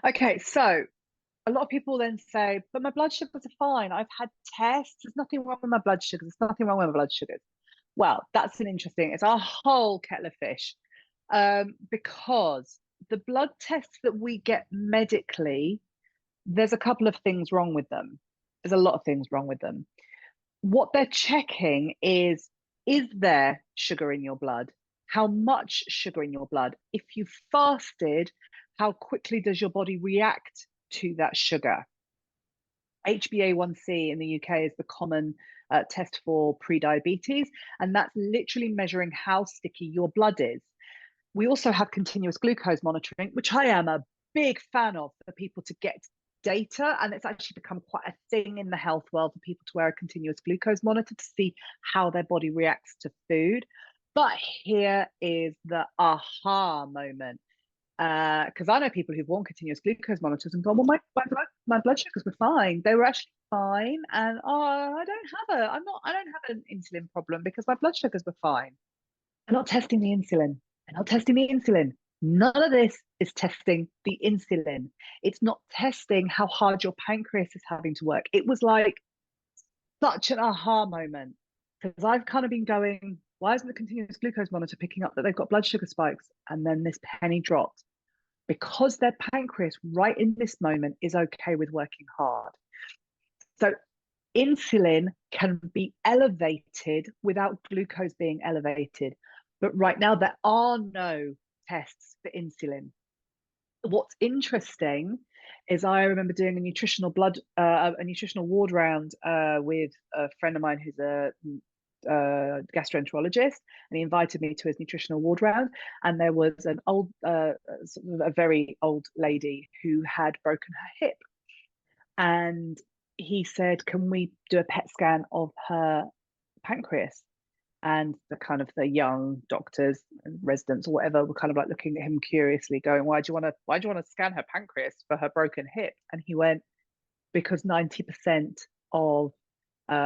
Okay, so a lot of people then say, but my blood sugars are fine. I've had tests. There's nothing wrong with my blood sugars. There's nothing wrong with my blood sugars. Well, that's an interesting, it's a whole kettle of fish. Because the blood tests that we get medically, there's a couple of things wrong with them. There's a lot of things wrong with them. What they're checking is there sugar in your blood? How much sugar in your blood? If you fasted, how quickly does your body react to that sugar? HbA1c in the UK is the common test for pre-diabetes, and that's literally measuring how sticky your blood is. We also have continuous glucose monitoring, which I am a big fan of for people to get data. And it's actually become quite a thing in the health world for people to wear a continuous glucose monitor to see how their body reacts to food. But here is the aha moment. Because I know people who've worn continuous glucose monitors and gone, well, my blood sugars were fine. They were actually fine. And I don't have an insulin problem because my blood sugars were fine. They're not testing the insulin. They're not testing the insulin. None of this is testing the insulin. It's not testing how hard your pancreas is having to work. It was like such an aha moment because I've kind of been going, why isn't the continuous glucose monitor picking up that they've got blood sugar spikes? And then this penny dropped because their pancreas right in this moment is okay with working hard. So insulin can be elevated without glucose being elevated. But right now, there are no tests for insulin. What's interesting is I remember doing a nutritional ward round with a friend of mine who's a gastroenterologist, and he invited me to his nutritional ward round. And there was a very old lady who had broken her hip, and he said, "Can we do a PET scan of her pancreas?" And the young doctors and residents or whatever were kind of like looking at him curiously, going, why do you want to scan her pancreas for her broken hip? And he went, because 90% of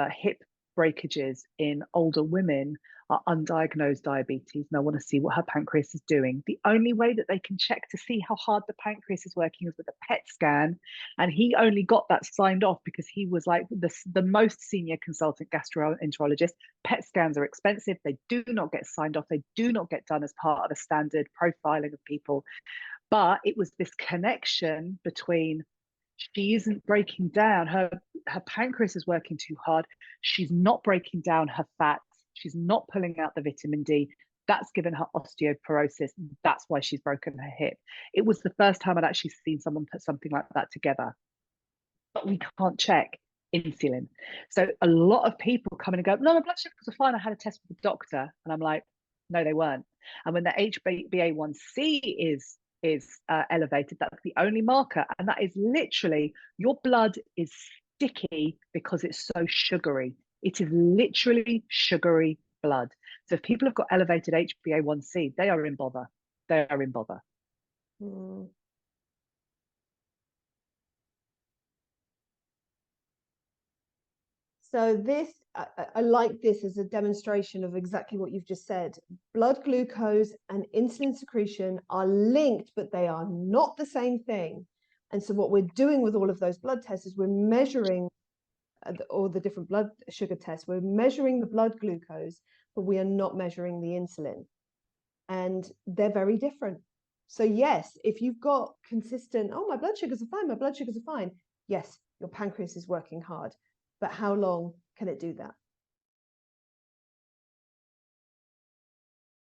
hip breakages in older women are undiagnosed diabetes, and I want to see what her pancreas is doing. The only way that they can check to see how hard the pancreas is working is with a PET scan. And he only got that signed off because he was like the most senior consultant gastroenterologist. PET scans are expensive. They do not get signed off. They do not get done as part of a standard profiling of people. But it was this connection between she isn't breaking down, her pancreas is working too hard, she's not breaking down her fats, she's not pulling out the vitamin D, that's given her osteoporosis, that's why she's broken her hip. It was the first time I'd actually seen someone put something like that together. But we can't check insulin. So a lot of people come in and go, no, my blood sugars are fine, I had a test with the doctor. And I'm like, no, they weren't. And when the HbA1c is elevated, that's the only marker. And that is literally, your blood is sticky because it's so sugary. It is literally sugary blood. So if people have got elevated HbA1c, they are in bother. They are in bother. Mm. So I like this as a demonstration of exactly what you've just said. Blood glucose and insulin secretion are linked, but they are not the same thing. And so what we're doing with all of those blood tests is we're measuring all the different blood sugar tests. We're measuring the blood glucose, but we are not measuring the insulin. And they're very different. So yes, if you've got consistent, oh, my blood sugars are fine, my blood sugars are fine. Yes, your pancreas is working hard. But how long can it do that?